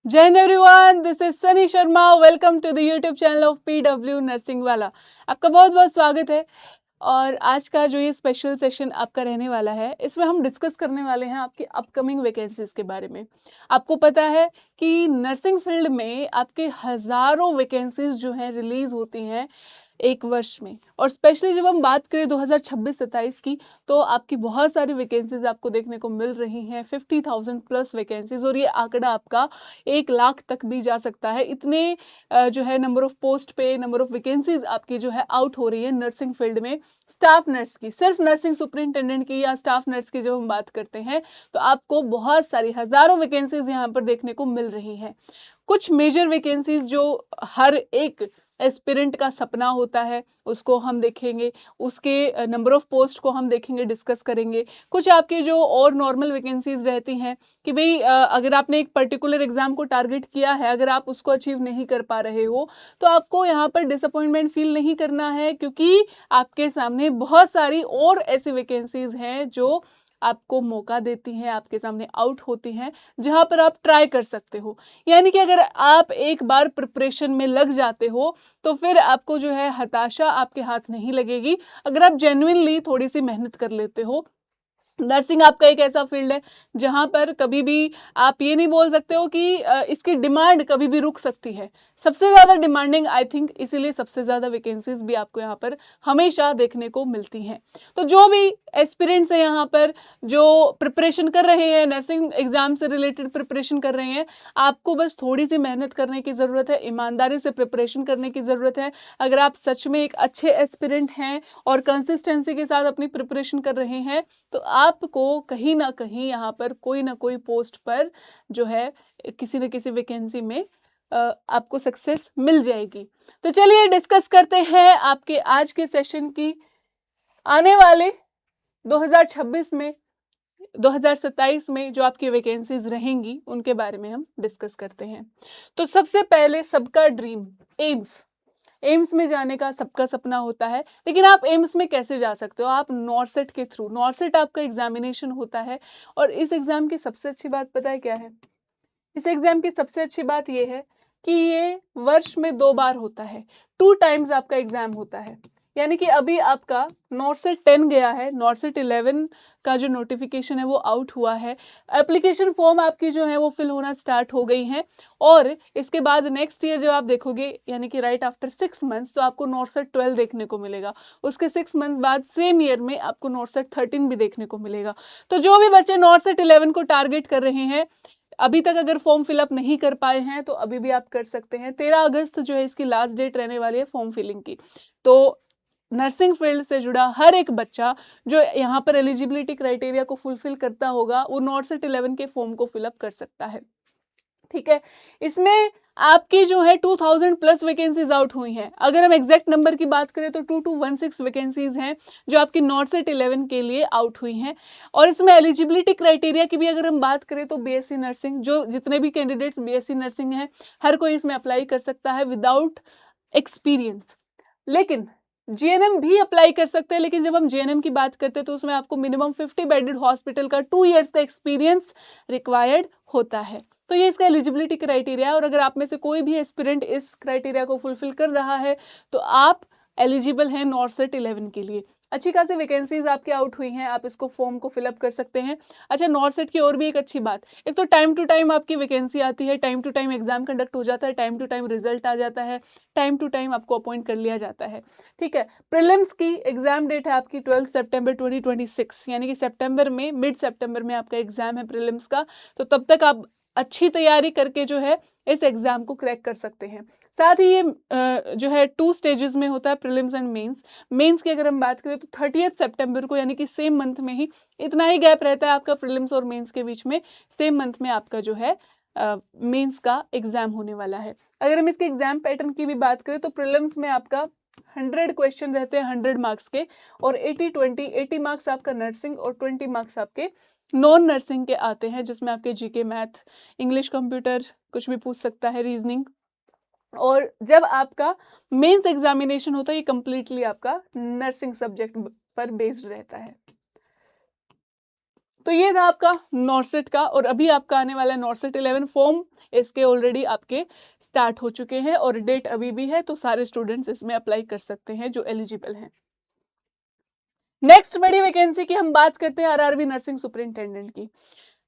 जय Hind everyone, this is Sunny Sharma. Welcome to the YouTube channel of PW nursing वाला। आपका बहुत बहुत स्वागत है। और आज का जो ये स्पेशल सेशन आपका रहने वाला है, इसमें हम डिस्कस करने वाले हैं आपकी अपकमिंग वैकेंसीज के बारे में। आपको पता है कि नर्सिंग फील्ड में आपके हज़ारों वैकेंसीज जो हैं रिलीज होती हैं एक वर्ष में। और स्पेशली जब हम बात करें 2026-27 की, तो आपकी बहुत सारी वैकेंसीज आपको देखने को मिल रही हैं, 50,000 प्लस वैकेंसीज। और ये आंकड़ा आपका 1 लाख तक भी जा सकता है। इतने जो है नंबर ऑफ पोस्ट पे, नंबर ऑफ वैकेंसीज आपकी जो है आउट हो रही है नर्सिंग फील्ड में। स्टाफ नर्स की, सिर्फ नर्सिंग सुपरिंटेंडेंट की या स्टाफ नर्स की जब हम बात करते हैं, तो आपको बहुत सारी हजारों वैकेंसीज यहाँ पर देखने को मिल रही हैं। कुछ मेजर वैकेंसीज जो हर एक एस्पिरेंट का सपना होता है, उसको हम देखेंगे। उसके नंबर ऑफ पोस्ट को हम देखेंगे, डिस्कस करेंगे। कुछ आपके जो और नॉर्मल वैकेंसीज रहती हैं कि भाई अगर आपने एक पर्टिकुलर एग्जाम को टारगेट किया है, अगर आप उसको अचीव नहीं कर पा रहे हो, तो आपको यहाँ पर डिसअपॉइंटमेंट फील नहीं करना है, क्योंकि आपके सामने बहुत सारी और ऐसी वैकेंसीज हैं जो आपको मौका देती हैं, आपके सामने आउट होती हैं, जहां पर आप ट्राई कर सकते हो। यानी कि अगर आप एक बार प्रिपरेशन में लग जाते हो, तो फिर आपको जो है हताशा आपके हाथ नहीं लगेगी। अगर आप जेन्युइनली थोड़ी सी मेहनत कर लेते हो। नर्सिंग आपका एक ऐसा फील्ड है जहां पर कभी भी आप ये नहीं बोल सकते हो कि इसकी डिमांड कभी भी रुक सकती है। सबसे ज़्यादा डिमांडिंग आई थिंक, इसीलिए सबसे ज़्यादा वैकेंसीज भी आपको यहाँ पर हमेशा देखने को मिलती हैं। तो जो भी एस्पिरेंट्स हैं यहाँ पर, जो प्रिपरेशन कर रहे हैं, नर्सिंग एग्जाम से रिलेटेड प्रिपरेशन कर रहे हैं, आपको बस थोड़ी सी मेहनत करने की ज़रूरत है, ईमानदारी से प्रिपरेशन करने की ज़रूरत है। अगर आप सच में एक अच्छे एस्पिरेंट हैं और कंसिस्टेंसी के साथ अपनी प्रिपरेशन कर रहे हैं, तो आपको कहीं ना कहीं यहाँ पर कोई ना कोई पोस्ट पर जो है किसी न किसी वैकेंसी में आपको सक्सेस मिल जाएगी। तो चलिए डिस्कस करते हैं आपके आज के सेशन की आने वाले 2026 में, 2027 में जो आपकी वैकेंसीज रहेंगी, उनके बारे में हम डिस्कस करते हैं। तो सबसे पहले सबका ड्रीम एम्स में जाने का सबका सपना होता है। लेकिन आप एम्स में कैसे जा सकते हो? आप नॉर्सेट के थ्रू। नॉर्सेट आपका एग्जामिनेशन होता है, और इस एग्जाम की सबसे अच्छी बात पता है क्या है? इस एग्जाम की सबसे अच्छी बात यह है कि ये वर्ष में 2 बार होता है। 2 टाइम्स आपका एग्जाम होता है। यानी कि अभी आपका नॉर्सेट 10 गया है, नॉर्सेट 11 का जो नोटिफिकेशन है वो आउट हुआ है। एप्लीकेशन फॉर्म आपकी जो है वो फिल होना स्टार्ट हो गई हैं। और इसके बाद नेक्स्ट ईयर जब आप देखोगे, यानी कि राइट आफ्टर 6 मंथ्स, तो आपको नॉर्सेट 12 देखने को मिलेगा। उसके 6 मंथ्स बाद सेम ईयर में आपको नॉर्सेट 13 भी देखने को मिलेगा। तो जो भी बच्चे नॉर्सेट 11 को टारगेट कर रहे हैं, अभी तक अगर फॉर्म फिलअप नहीं कर पाए हैं, तो अभी भी आप कर सकते हैं। 13 अगस्त जो है इसकी लास्ट डेट रहने वाली है फॉर्म फिलिंग की। तो नर्सिंग फील्ड से जुड़ा हर एक बच्चा जो यहाँ पर एलिजिबिलिटी क्राइटेरिया को फुलफिल करता होगा, वो नॉर्सेट 11 के फॉर्म को फिलअप कर सकता है। ठीक है। इसमें आपकी जो है 2000 प्लस वैकेंसीज आउट हुई हैं। अगर हम एग्जैक्ट नंबर की बात करें तो 2216 वैकेंसीज हैं जो आपकी नॉर्सेट 11 के लिए आउट हुई हैं। और इसमें एलिजिबिलिटी क्राइटेरिया की भी अगर हम बात करें तो बीएससी नर्सिंग, जो जितने भी कैंडिडेट्स बीएससी नर्सिंग हैं, हर कोई इसमें अप्लाई कर सकता है विदाउट एक्सपीरियंस। लेकिन जीएनएम भी अप्लाई कर सकते हैं। लेकिन जब हम जीएनएम की बात करते हैं तो उसमें आपको मिनिमम 50 बेडेड हॉस्पिटल का 2 इयर्स का एक्सपीरियंस रिक्वायर्ड होता है। तो ये इसका एलिजिबिलिटी क्राइटेरिया है। और अगर आप में से कोई भी एस्पिरेंट इस क्राइटेरिया को फुलफिल कर रहा है, तो आप एलिजिबल हैं नॉर्सेट 11 के लिए। अच्छी खासी वैकेंसीज आपकी आउट हुई हैं, आप इसको फॉर्म को फिलअप कर सकते हैं। अच्छा, नॉर्सेट की और भी एक अच्छी बात, एक तो टाइम टू टाइम आपकी वैकेंसी आती है, time to time exam conduct हो जाता है, टाइम टू टाइम रिजल्ट आ जाता है, टाइम टू टाइम आपको अपॉइंट कर लिया जाता है। ठीक है। प्रीलिम्स की एग्जाम डेट है आपकी 12 सितंबर 2026, यानी कि सितंबर में, मिड सितंबर में आपका एग्जाम है प्रीलिम्स का। तो तब तक आप अच्छी तैयारी करके जो है इस एग्जाम को क्रैक कर सकते हैं। साथ ही ये जो है 2 स्टेजेस में होता है, प्रीलिम्स एंड मेंस। मेंस की अगर हम बात करें तो 30 सितंबर को, यानी कि सेम मंथ में ही, इतना ही गैप रहता है आपका प्रीलिम्स और मेंस के बीच में, सेम मंथ में आपका जो है मेंस का एग्जाम होने वाला है। अगर हम इसके एग्जाम पैटर्न की भी बात करें तो प्रीलिम्स में आपका 100 क्वेश्चन रहते हैं 100 मार्क्स के, और 80-20, 80 मार्क्स आपका नर्सिंग और 20 मार्क्स आपके नॉन नर्सिंग के आते हैं, जिसमें आपके जीके, मैथ, इंग्लिश, कंप्यूटर, कुछ भी पूछ सकता है, रीजनिंग। और जब आपका मेंस एग्जामिनेशन होता है, ये कंप्लीटली आपका नर्सिंग सब्जेक्ट पर बेस्ड रहता है। तो ये था आपका नॉर्सेट का, और अभी आपका आने वाला है नॉर्सेट 11 फॉर्म। इसके ऑलरेडी आपके स्टार्ट हो चुके हैं और डेट अभी भी है, तो सारे स्टूडेंट्स इसमें अप्लाई कर सकते हैं जो एलिजिबल हैं। नेक्स्ट बड़ी वैकेंसी की हम बात करते हैं आरआरबी नर्सिंग सुपरिंटेंडेंट की।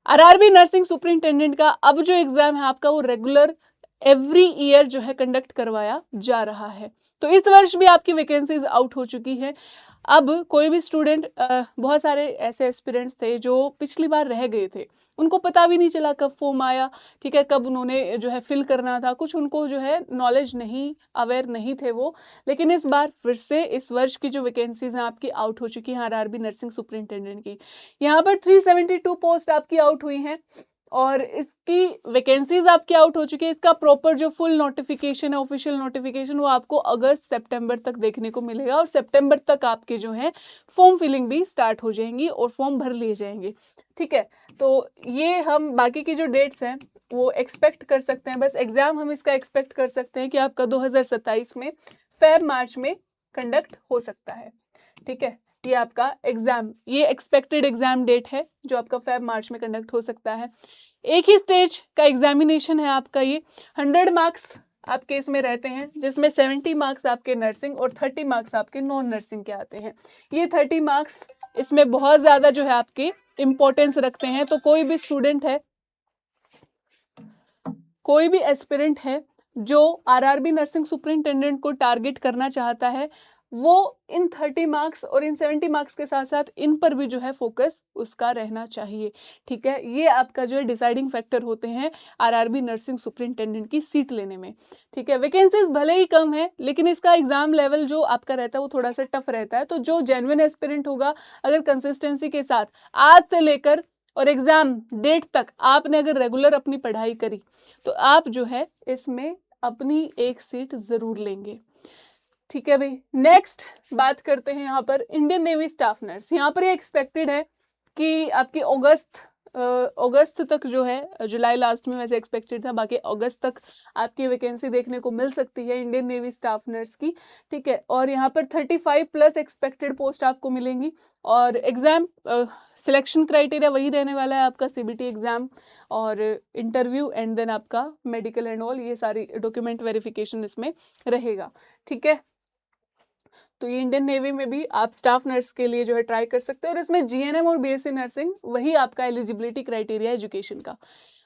आरआरबी नर्सिंग सुपरिंटेंडेंट का अब जो एग्जाम है आपका वो रेगुलर एवरी ईयर जो है कंडक्ट करवाया जा रहा है। तो इस वर्ष भी आपकी वैकेंसीज आउट हो चुकी है। अब कोई भी स्टूडेंट, बहुत सारे ऐसे एस्पिरेंट्स थे जो पिछली बार रह गए थे, उनको पता भी नहीं चला कब फॉर्म आया, ठीक है, कब उन्होंने जो है फिल करना था, कुछ उनको जो है नॉलेज नहीं, अवेयर नहीं थे वो। लेकिन इस बार फिर से इस वर्ष की जो वैकेंसीज हैं आपकी आउट हो चुकी हैं आरआरबी नर्सिंग सुपरिंटेंडेंट की। यहाँ पर 372 पोस्ट आपकी आउट हुई हैं और इसकी वैकेंसीज आपकी आउट हो चुकी है। इसका प्रॉपर जो फुल नोटिफिकेशन है, ऑफिशियल नोटिफिकेशन, वो आपको अगस्त सितंबर तक देखने को मिलेगा और सितंबर तक आपके जो है फॉर्म फिलिंग भी स्टार्ट हो जाएंगी और फॉर्म भर लिए जाएंगे, ठीक है। तो ये हम बाकी की जो डेट्स हैं वो एक्सपेक्ट कर सकते हैं। बस एग्जाम हम इसका एक्सपेक्ट कर सकते हैं कि आपका 2027 में फेब मार्च में कंडक्ट हो सकता है, ठीक है। ये आपका एग्जाम, ये एक्सपेक्टेड एग्जाम डेट है जो आपका फेब मार्च में कंडक्ट हो सकता है। एक ही स्टेज का एग्जामिनेशन है आपका। ये 100 मार्क्स आपके इसमें रहते हैं, जिसमें 70 मार्क्स आपके नर्सिंग और 30 मार्क्स आपके नॉन नर्सिंग के आते हैं। ये 30 मार्क्स इसमें बहुत ज़्यादा जो है आपके इम्पोर्टेंस रखते हैं। तो कोई भी स्टूडेंट है, कोई भी एस्पिरेंट है जो आरआरबी नर्सिंग सुपरिंटेंडेंट को टारगेट करना चाहता है, वो इन 30 मार्क्स और इन 70 मार्क्स के साथ साथ इन पर भी जो है फोकस उसका रहना चाहिए, ठीक है। ये आपका जो है डिसाइडिंग फैक्टर होते हैं आरआरबी नर्सिंग सुपरिंटेंडेंट की सीट लेने में, ठीक है। वैकेंसीज भले ही कम है लेकिन इसका एग्जाम लेवल जो आपका रहता है वो थोड़ा सा टफ रहता है। तो जो जेन्युइन एस्पिरेंट होगा, अगर कंसिस्टेंसी के साथ आज से लेकर और एग्जाम डेट तक आपने अगर रेगुलर अपनी पढ़ाई करी, तो आप जो है इसमें अपनी एक सीट जरूर लेंगे, ठीक है भाई। नेक्स्ट बात करते हैं यहाँ पर इंडियन नेवी स्टाफ नर्स। यहाँ पर ये एक्सपेक्टेड है कि आपकी अगस्त तक जो है, जुलाई लास्ट में वैसे एक्सपेक्टेड था, बाकी अगस्त तक आपकी वैकेंसी देखने को मिल सकती है इंडियन नेवी स्टाफ नर्स की, ठीक है। और यहाँ पर 35 प्लस एक्सपेक्टेड पोस्ट आपको मिलेंगी और एग्जाम सिलेक्शन क्राइटेरिया वही रहने वाला है आपका सीबीटी एग्जाम और इंटरव्यू एंड देन आपका मेडिकल एंड ऑल, ये सारी डॉक्यूमेंट वेरिफिकेशन इसमें रहेगा, ठीक है। तो ये इंडियन नेवी में भी आप स्टाफ नर्स के लिए जो है ट्राई कर सकते हो और इसमें जीएनएम और बीएससी नर्सिंग वही आपका एलिजिबिलिटी क्राइटेरिया एजुकेशन का।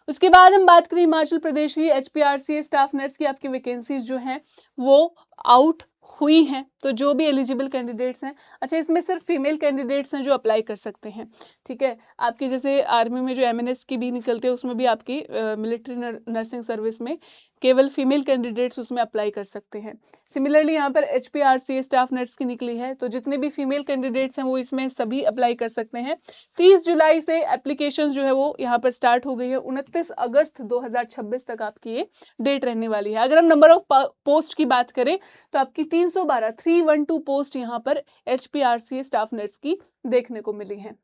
उसके बाद हम बात करें हिमाचल प्रदेश की एचपीआरसीए स्टाफ नर्स की, आपकी वैकेंसीज जो हैं वो आउट हुई हैं। तो जो भी एलिजिबल कैंडिडेट्स हैं, अच्छा इसमें सिर्फ फीमेल कैंडिडेट्स हैं जो अप्लाई कर सकते हैं, ठीक है। आपकी जैसे आर्मी में जो एमएनएस की भी निकलते हैं उसमें भी आपकी मिलिट्री नर्सिंग सर्विस में केवल फीमेल कैंडिडेट्स उसमें अप्लाई कर सकते हैं। सिमिलरली यहाँ पर एचपीआरसीए स्टाफ नर्स की निकली है, तो जितने भी फीमेल कैंडिडेट्स हैं वो इसमें सभी अप्लाई कर सकते हैं। 30 जुलाई से एप्लीकेशन जो है वो यहाँ पर स्टार्ट हो गई है, 29 अगस्त 2026 तक आपकी ये डेट रहने वाली है। अगर हम नंबर ऑफ पोस्ट की बात करें तो आपकी 312 पोस्ट यहाँ पर एचपीआरसीए स्टाफ नर्स की देखने को मिली है।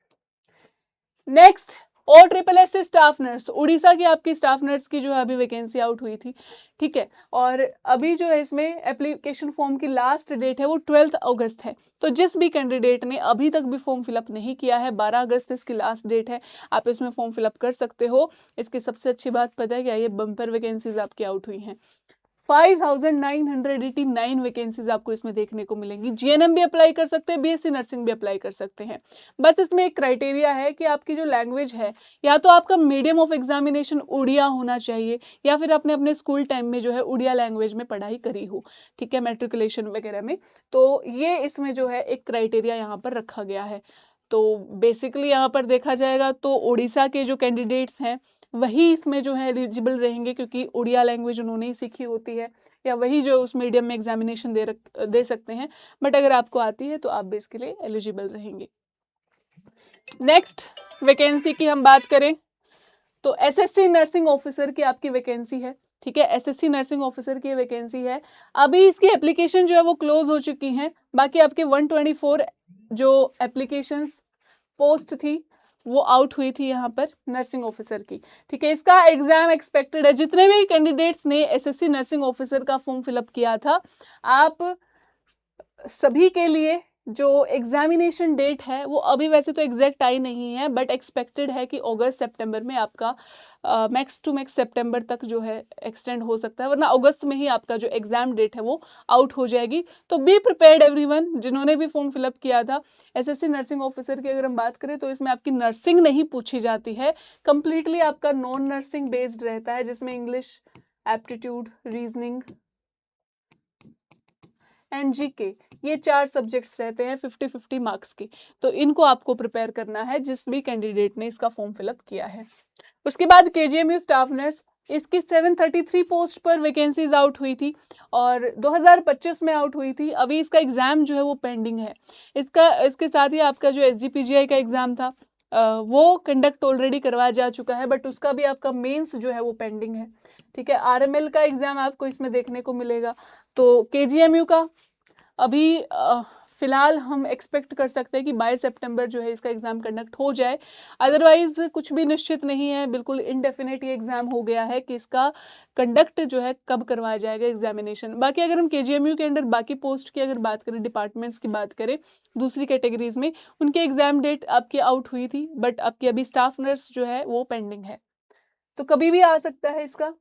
नेक्स्ट और triple S staff nurse, Orissa की आपकी स्टाफ नर्स की जो है अभी वैकेंसी आउट हुई थी, ठीक है। और अभी जो है इसमें एप्लीकेशन फॉर्म की लास्ट डेट है वो 12 अगस्त है। तो जिस भी कैंडिडेट ने अभी तक भी फॉर्म फिलअप नहीं किया है, 12 अगस्त इसकी लास्ट डेट है, आप इसमें फॉर्म फिलअप कर सकते हो। इसकी सबसे अच्छी बात पता है क्या, ये बम्पर वैकेंसीज आपकी आउट हुई हैं। 5989 वैकेंसीज आपको इसमें देखने को मिलेंगी। जीएनएम भी अप्लाई कर सकते हैं, बीएससी नर्सिंग भी अप्लाई कर सकते हैं। बस इसमें एक क्राइटेरिया है कि आपकी जो लैंग्वेज है, या तो आपका मीडियम ऑफ एग्जामिनेशन उड़िया होना चाहिए या फिर आपने अपने स्कूल टाइम में जो है उड़िया लैंग्वेज में पढ़ाई करी हो, ठीक है, मैट्रिकुलेशन वगैरह में। तो ये इसमें जो है एक क्राइटेरिया यहाँ पर रखा गया है। तो बेसिकली यहाँ पर देखा जाएगा तो उड़ीसा के जो कैंडिडेट्स हैं वही इसमें जो है एलिजिबल रहेंगे, क्योंकि उड़िया लैंग्वेज उन्होंने ही सीखी होती है, या वही जो उस मीडियम में एग्जामिनेशन दे सकते हैं। बट अगर आपको आती है तो आप भी इसके लिए एलिजिबल रहेंगे। नेक्स्ट वैकेंसी की हम बात करें तो एसएससी नर्सिंग ऑफिसर की आपकी वैकेंसी है, ठीक है। एसएससी नर्सिंग ऑफिसर की वैकेंसी है। अभी इसकी एप्लीकेशन जो है वो क्लोज हो चुकी हैं। बाकी आपके 124 जो एप्लीकेशंस पोस्ट थी वो आउट हुई थी यहाँ पर नर्सिंग ऑफिसर की, ठीक है। इसका एग्जाम एक्सपेक्टेड है। जितने भी कैंडिडेट्स ने एसएससी नर्सिंग ऑफिसर का फॉर्म फिलअप किया था, आप सभी के लिए जो एग्जामिनेशन डेट है वो अभी वैसे तो एग्जैक्ट आई नहीं है, बट एक्सपेक्टेड है कि अगस्त सितंबर में आपका मैक्स टू मैक्स सितंबर तक जो है एक्सटेंड हो सकता है, वरना अगस्त में ही आपका जो एग्जाम डेट है वो आउट हो जाएगी। तो बी प्रिपेयर्ड एवरीवन, जिन्होंने भी फॉर्म फिलअप किया था। एसएससी नर्सिंग ऑफिसर की अगर हम बात करें तो इसमें आपकी नर्सिंग नहीं पूछी जाती है, कंप्लीटली आपका नॉन नर्सिंग बेस्ड रहता है, जिसमें English, aptitude, reasoning and GK, ये 4 सब्जेक्ट्स रहते हैं 50-50 मार्क्स के। तो इनको आपको प्रिपेयर करना है जिस भी कैंडिडेट ने इसका फॉर्म फिलअप किया है। उसके बाद केजीएमयू स्टाफ नर्स, इसकी 733 पोस्ट पर वैकेंसीज आउट हुई थी और 2025 में आउट हुई थी। अभी इसका एग्जाम जो है वो पेंडिंग है। इसके साथ ही आपका जो एसजीपीजीआई का एग्जाम था वो कंडक्ट ऑलरेडी करवाया जा चुका है, बट उसका भी आपका मेंस जो है वो पेंडिंग है। ठीक है, आरएमएल का एग्जाम आपको इसमें देखने को मिलेगा। तो केजीएमयू का अभी फिलहाल हम एक्सपेक्ट कर सकते हैं कि 22 सितंबर जो है इसका एग्जाम कंडक्ट हो जाए। अदरवाइज कुछ भी निश्चित नहीं है, बिल्कुल इनडेफिनेट ये एग्जाम हो गया है कि इसका कंडक्ट जो है कब करवाया जाएगा एग्जामिनेशन। बाकी अगर हम केजीएमयू के अंडर बाकी पोस्ट की अगर बात करें, डिपार्टमेंट्स की बात करें दूसरी कैटेगरीज में, उनके एग्जाम डेट आपकी आउट हुई थी, बट आपकी अभी स्टाफ नर्स जो है वो पेंडिंग है, तो कभी भी आ सकता है इसका।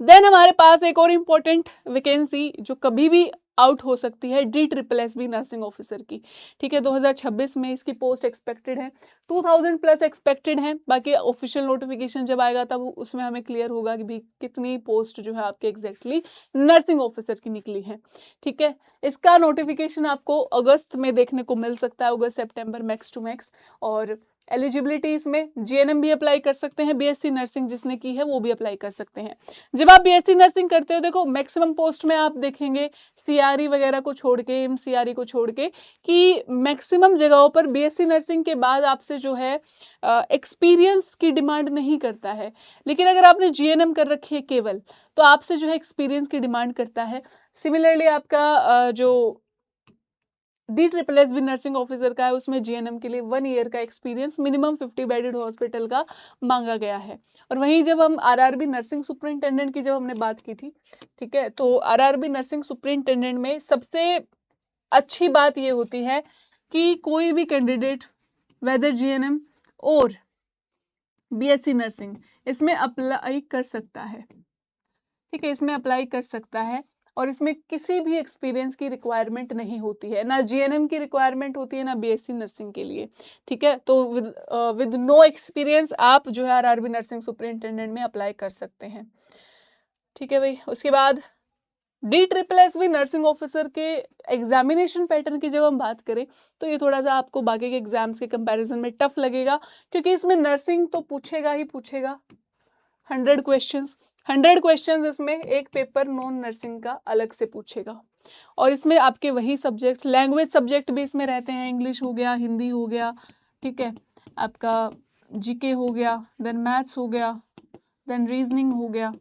देन हमारे पास एक और इम्पोर्टेंट वैकेंसी जो कभी भी आउट हो सकती है, DSSB नर्सिंग ऑफिसर की। ठीक है, 2026 में इसकी पोस्ट एक्सपेक्टेड है, 2000 प्लस एक्सपेक्टेड है। बाकी ऑफिशियल नोटिफिकेशन जब आएगा तब उसमें हमें क्लियर होगा कि भी कितनी पोस्ट जो है आपके एग्जैक्टली नर्सिंग ऑफिसर की निकली है। ठीक है, इसका नोटिफिकेशन आपको अगस्त में देखने को मिल सकता है, अगस्त सितंबर मैक्स टू मैक्स। और एलिजिबिलिटी इसमें जीएनएम भी अप्लाई कर सकते हैं, बीएससी नर्सिंग जिसने की है वो भी अप्लाई कर सकते हैं। जब आप बीएससी नर्सिंग करते हो, देखो मैक्सिमम पोस्ट में आप देखेंगे सीआरई वगैरह को छोड़ के, एमसीआरई को छोड़ के, कि मैक्सिमम जगहों पर बीएससी नर्सिंग के बाद आपसे जो है एक्सपीरियंस की डिमांड नहीं करता है। लेकिन अगर आपने जीएनएम कर रखी है केवल, तो आपसे जो है एक्सपीरियंस की डिमांड करता है। सिमिलरली आपका जो DSSB नर्सिंग ऑफिसर का है, उसमें जीएनएम के लिए 1 ईयर का एक्सपीरियंस मिनिमम 50 बेडेड हॉस्पिटल का मांगा गया है। और वहीं जब हम आरआरबी नर्सिंग सुपरिंटेंडेंट की जब हमने बात की थी, ठीक है, तो आरआरबी नर्सिंग सुपरिंटेंडेंट में सबसे अच्छी बात ये होती है कि कोई भी कैंडिडेट वेदर जीएनएम और बीएससी नर्सिंग इसमें अप्लाई कर सकता है। ठीक है, इसमें अप्लाई कर सकता है और इसमें किसी भी एक्सपीरियंस की रिक्वायरमेंट नहीं होती है, ना जीएनएम की रिक्वायरमेंट होती है, ना बीएससी नर्सिंग के लिए। ठीक है, तो विद नो एक्सपीरियंस आप जो है आरआरबी नर्सिंग सुपरिंटेंडेंट में अप्लाई कर सकते हैं। ठीक है भाई, उसके बाद DSSB नर्सिंग ऑफिसर के एग्जामिनेशन पैटर्न की जब हम बात करें तो ये थोड़ा सा आपको बाकी के एग्जाम्स के कंपैरिजन में टफ लगेगा, क्योंकि इसमें नर्सिंग तो पूछेगा ही पूछेगा। 100 क्वेश्चंस इसमें, एक पेपर नॉन नर्सिंग का अलग से पूछेगा। और इसमें आपके वही सब्जेक्ट, लैंग्वेज सब्जेक्ट भी इसमें रहते हैं, इंग्लिश हो गया, हिंदी हो गया, ठीक है, आपका जीके हो गया, देन मैथ्स हो गया, देन रीजनिंग हो गया।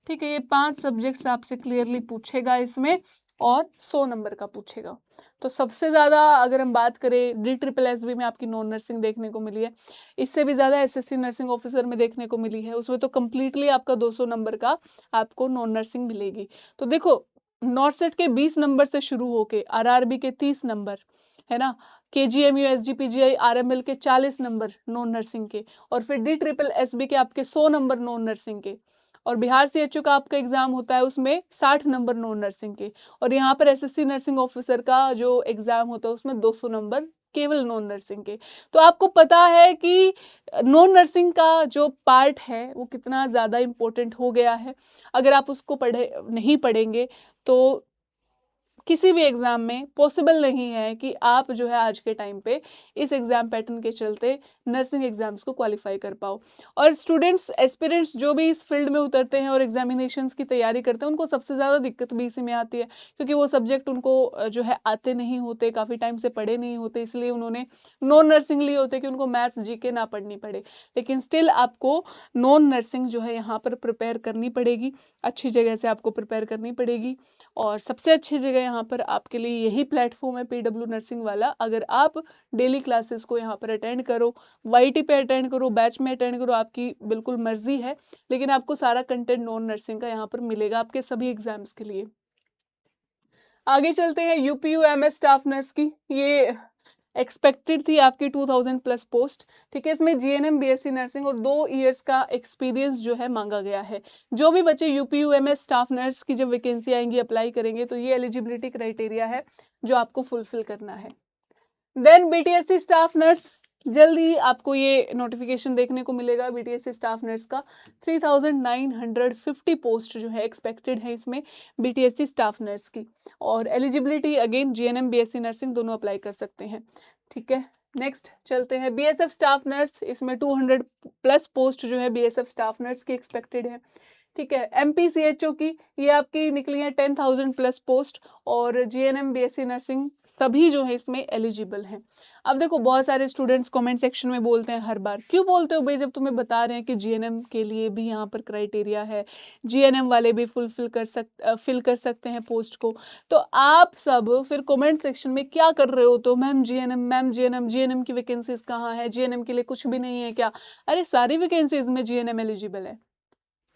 ठीक है, ये 5 सब्जेक्ट्स आपसे क्लियरली पूछेगा इसमें और 100 नंबर का पूछेगा। तो सबसे ज़्यादा अगर हम बात करें DSSB में आपकी नॉन नर्सिंग देखने को मिली है, इससे भी ज़्यादा एसएससी नर्सिंग ऑफिसर में देखने को मिली है। उसमें तो कम्प्लीटली आपका 200 नंबर का आपको नॉन नर्सिंग मिलेगी। तो देखो, नॉर्सेट के 20 नंबर से शुरू होके आरआरबी के 30 नंबर, है ना, केजीएमयू एसजीपीजीआई आरएमएल के 40 नंबर नॉन नर्सिंग के, और फिर DSSB के आपके 100 नंबर नॉन नर्सिंग के, और बिहार सीएचओ का आपका एग्जाम होता है उसमें 60 नंबर नॉन नर्सिंग के, और यहाँ पर एसएससी नर्सिंग ऑफिसर का जो एग्जाम होता है उसमें 200 नंबर केवल नॉन नर्सिंग के। तो आपको पता है कि नॉन नर्सिंग का जो पार्ट है वो कितना ज़्यादा इम्पोर्टेंट हो गया है। अगर आप उसको नहीं पढ़ेंगे तो किसी भी एग्जाम में पॉसिबल नहीं है कि आप जो है आज के टाइम पे इस एग्जाम पैटर्न के चलते नर्सिंग एग्जाम्स को क्वालिफाई कर पाओ। और स्टूडेंट्स, एस्पिरेंट्स जो भी इस फील्ड में उतरते हैं और एग्जामिनेशंस की तैयारी करते हैं, उनको सबसे ज़्यादा दिक्कत भी इसी में आती है, क्योंकि वो सब्जेक्ट उनको जो है आते नहीं होते, काफ़ी टाइम से पढ़े नहीं होते, इसलिए उन्होंने नॉन नर्सिंग लिए होते कि उनको मैथ्स जीके ना पढ़नी पड़े। लेकिन स्टिल आपको नॉन नर्सिंग जो है यहाँ पर प्रिपेयर करनी पड़ेगी, अच्छी जगह से आपको प्रिपेयर करनी पड़ेगी। और सबसे अच्छी जगह यहाँ पर आपके लिए यही प्लेटफॉर्म है पीडब्ल्यू नर्सिंग वाला। अगर आप डेली क्लासेस को यहाँ पर अटेंड करो, वाईटी पे अटेंड करो, बैच में अटेंड करो, आपकी बिल्कुल मर्जी है, लेकिन आपको सारा कंटेंट नॉन नर्सिंग का यहाँ पर मिलेगा आपके सभी एग्जाम्स के लिए। आगे चलते हैं यूपीयूएमएस स्टाफ नर्स की। ये एक्सपेक्टेड थी आपकी 2000 प्लस पोस्ट। ठीक है, इसमें जीएनएम बीएससी नर्सिंग और 2 इयर्स का एक्सपीरियंस जो है मांगा गया है। जो भी बच्चे यूपीयूएमएस स्टाफ नर्स की जब वैकेंसी आएंगी अप्लाई करेंगे तो ये एलिजिबिलिटी क्राइटेरिया है जो आपको फुलफिल करना है। देन बीटीएससी स्टाफ नर्स, जल्द ही आपको ये नोटिफिकेशन देखने को मिलेगा। बीटीएससी स्टाफ नर्स का 3950 पोस्ट जो है एक्सपेक्टेड है इसमें बीटीएससी स्टाफ नर्स की। और eligibility again GNM BSc nursing दोनों अप्लाई कर सकते हैं। ठीक है, नेक्स्ट चलते हैं बीएसएफ स्टाफ नर्स। इसमें 200 प्लस पोस्ट जो है बीएसएफ स्टाफ नर्स की एक्सपेक्टेड है। ठीक है, एमपीसीएचओ की ये आपकी निकली है 10,000 प्लस पोस्ट और जीएनएम बीएससी नर्सिंग सभी जो है इसमें एलिजिबल हैं। अब देखो बहुत सारे स्टूडेंट्स कमेंट सेक्शन में बोलते हैं हर बार, क्यों बोलते हो भाई जब तुम्हें बता रहे हैं कि जीएनएम के लिए भी यहाँ पर क्राइटेरिया है, जीएनएम वाले भी फिल कर सकते हैं पोस्ट को। तो आप सब फिर कमेंट सेक्शन में क्या कर रहे हो, तो मैम जीएनएम की वैकेंसीज कहाँ है, जीएनएम के लिए कुछ भी नहीं है क्या? अरे सारी वैकेंसीज में जीएनएम एलिजिबल है।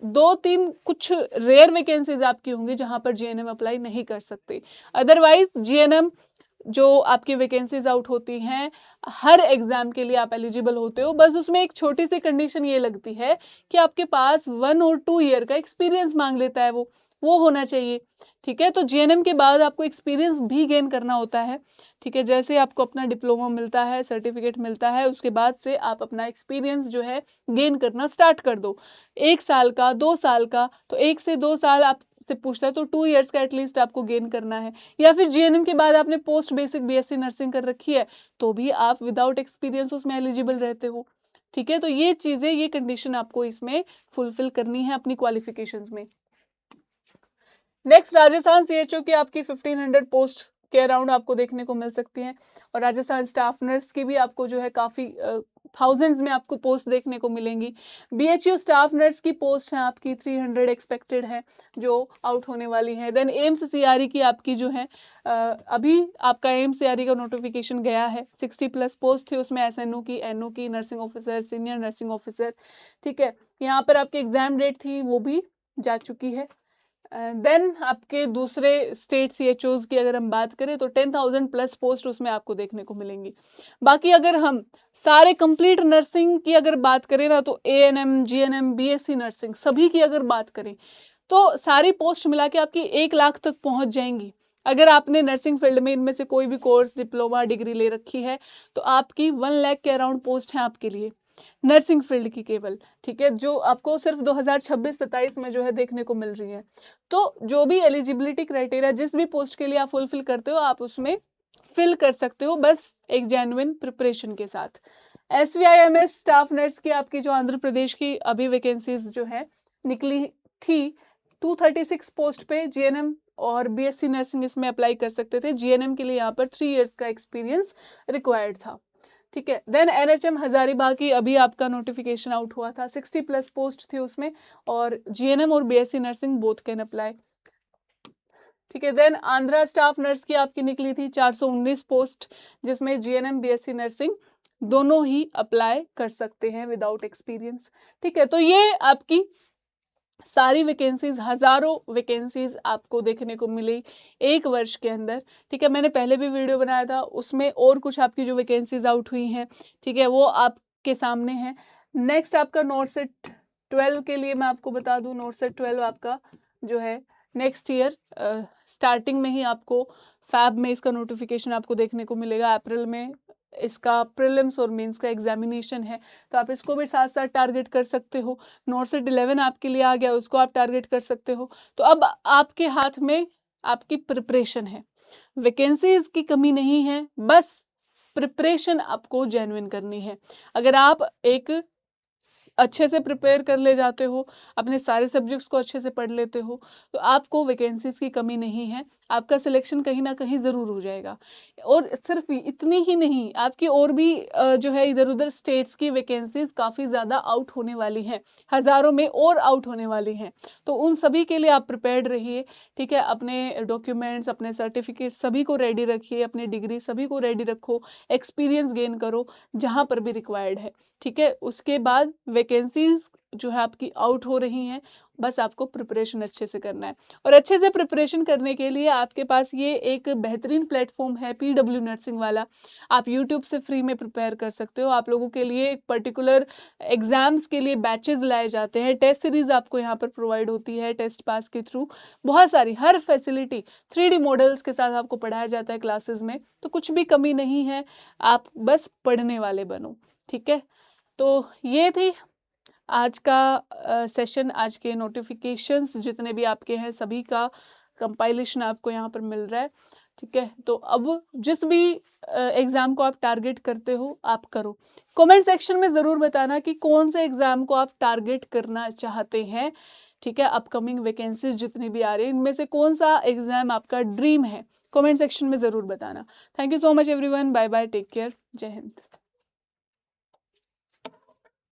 2-3 कुछ रेयर वैकेंसीज आपकी होंगी जहां पर जीएनएम अप्लाई नहीं कर सकते। अदरवाइज जीएनएम जो आपकी वैकेंसीज आउट होती हैं हर एग्जाम के लिए आप एलिजिबल होते हो। बस उसमें एक छोटी सी कंडीशन ये लगती है कि आपके पास 1 और 2 ईयर का एक्सपीरियंस मांग लेता है, वो होना चाहिए। ठीक है, तो जीएनएम के बाद आपको एक्सपीरियंस भी गेन करना होता है। ठीक है, जैसे आपको अपना डिप्लोमा मिलता है, सर्टिफिकेट मिलता है, उसके बाद से आप अपना एक्सपीरियंस जो है गेन करना स्टार्ट कर दो। 1 साल का, 2 साल का, तो 1 से 2 साल आपसे पूछता है तो 2 इयर्स का एटलीस्ट आपको गेन करना है। या फिर जीएनएम के बाद आपने पोस्ट बेसिक बीएससी नर्सिंग कर रखी है तो भी आप विदाउट एक्सपीरियंस उसमें एलिजिबल रहते हो। ठीक है, तो ये चीजें, ये कंडीशन आपको इसमें फुलफिल करनी है अपनी क्वालिफिकेशंस में। नेक्स्ट राजस्थान सीएचओ की आपकी 1500 पोस्ट के अराउंड आपको देखने को मिल सकती हैं और राजस्थान स्टाफ नर्स की भी आपको जो है काफ़ी थाउजेंड्स में आपको पोस्ट देखने को मिलेंगी। बीएचयू स्टाफ नर्स की पोस्ट है आपकी 300 एक्सपेक्टेड है जो आउट होने वाली है। देन एम्स सीआरई की आपकी जो है अभी आपका एम्स सीआरई का नोटिफिकेशन गया है, 60 प्लस पोस्ट थी उसमें, एसएनओ की, एनओ की, nursing officer, senior nursing officer. ठीक है, यहाँ पर आपकी एग्जाम डेट थी वो भी जा चुकी है। देन आपके दूसरे स्टेट सीएचओज की अगर हम बात करें तो 10,000 प्लस पोस्ट उसमें आपको देखने को मिलेंगी। बाकी अगर हम सारे कंप्लीट नर्सिंग की अगर बात करें ना तो एएनएम, जीएनएम, बीएससी नर्सिंग सभी की अगर बात करें तो सारी पोस्ट मिला के आपकी 1 लाख तक पहुंच जाएंगी। अगर आपने नर्सिंग फील्ड में इनमें से कोई भी कोर्स, डिप्लोमा, डिग्री ले रखी है तो आपकी 1 लाख के अराउंड पोस्ट है आपके लिए नर्सिंग फील्ड की केवल। ठीक है, जो आपको सिर्फ 2026-27 में जो है देखने को मिल रही है। तो जो भी एलिजिबिलिटी क्राइटेरिया जिस भी पोस्ट के लिए आप फुलफिल करते हो आप उसमें फिल कर सकते हो, बस एक जेन्युइन प्रिपरेशन के साथ। एसवीआईएमएस स्टाफ नर्स की आपकी जो आंध्र प्रदेश की अभी वैकेंसीज जो है निकली थी 236 पोस्ट पे, जीएनएम और बीएससी नर्सिंग इसमें अप्लाई कर सकते थे। जीएनएम के लिए यहाँ पर 3 इयर्स का एक्सपीरियंस रिक्वायर्ड था। ठीक है, देन एनएचएम हजारीबाग की अभी आपका नोटिफिकेशन आउट हुआ था, 60 प्लस पोस्ट थी उसमें और जीएनएम और BSc nursing both can apply. ठीक है, देन आंध्रा स्टाफ नर्स की आपकी निकली थी 419 पोस्ट जिसमें जीएनएम, बीएससी नर्सिंग दोनों ही अप्लाई कर सकते हैं विदाउट एक्सपीरियंस। ठीक है, तो ये आपकी सारी वैकेंसीज, हजारों वैकेंसीज आपको देखने को मिली 1 वर्ष के अंदर। ठीक है, मैंने पहले भी वीडियो बनाया था उसमें और कुछ आपकी जो वैकेंसीज आउट हुई हैं, ठीक है, वो आपके सामने है। नेक्स्ट आपका नोट सेट 12 के लिए मैं आपको बता दूं, नोट सेट 12 आपका जो है नेक्स्ट ईयर स्टार्टिंग में ही आपको फैब में इसका नोटिफिकेशन आपको देखने को मिलेगा। अप्रैल में इसका प्रीलिम्स और मेंस का एग्जामिनेशन है तो आप इसको भी साथ साथ टारगेट कर सकते हो। नोट सेट 11 आपके लिए आ गया, उसको आप टारगेट कर सकते हो। तो अब आपके हाथ में आपकी प्रिपरेशन है, वैकेंसीज की कमी नहीं है, बस प्रिपरेशन आपको जेन्युइन करनी है। अगर आप एक अच्छे से प्रिपेयर कर ले जाते हो, अपने सारे सब्जेक्ट्स को अच्छे से पढ़ लेते हो तो आपको वैकेंसीज की कमी नहीं है, आपका सिलेक्शन कहीं ना कहीं ज़रूर हो जाएगा। और सिर्फ इतनी ही नहीं, आपकी और भी जो है इधर उधर स्टेट्स की वैकेंसीज काफ़ी ज़्यादा आउट होने वाली हैं, हज़ारों में और आउट होने वाली हैं। तो उन सभी के लिए आप प्रिपेयर्ड रहिए। ठीक है, अपने डॉक्यूमेंट्स, अपने सर्टिफिकेट सभी को रेडी रखिए, अपनी डिग्री सभी को रेडी रखो, एक्सपीरियंस गेन करो जहाँ पर भी रिक्वायर्ड है। ठीक है, उसके बाद वैकेंसीज जो है आपकी आउट हो रही हैं, बस आपको प्रिपरेशन अच्छे से करना है। और अच्छे से प्रिपरेशन करने के लिए आपके पास ये एक बेहतरीन प्लेटफॉर्म है PW नर्सिंग वाला। आप यूट्यूब से फ्री में प्रिपेयर कर सकते हो। आप लोगों के लिए एक पर्टिकुलर एग्जाम्स के लिए बैचेस लाए जाते हैं, टेस्ट सीरीज आपको यहाँ पर प्रोवाइड होती है टेस्ट पास के थ्रू, बहुत सारी हर फैसिलिटी 3D मॉडल्स के साथ आपको पढ़ाया जाता है क्लासेस में, तो कुछ भी कमी नहीं है, आप बस पढ़ने वाले बनो। ठीक है, तो ये थी आज का सेशन। आज के नोटिफिकेशंस जितने भी आपके हैं सभी का कंपाइलेशन आपको यहाँ पर मिल रहा है। ठीक है, तो अब जिस भी एग्ज़ाम को आप टारगेट करते हो आप करो। कमेंट सेक्शन में ज़रूर बताना कि कौन से एग्ज़ाम को आप टारगेट करना चाहते हैं। ठीक है, अपकमिंग वैकेंसीज जितनी भी आ रही हैं इनमें से कौन सा एग्ज़ाम आपका ड्रीम है, कमेंट सेक्शन में ज़रूर बताना। Thank you so much everyone, bye bye, take care, Jai Hind.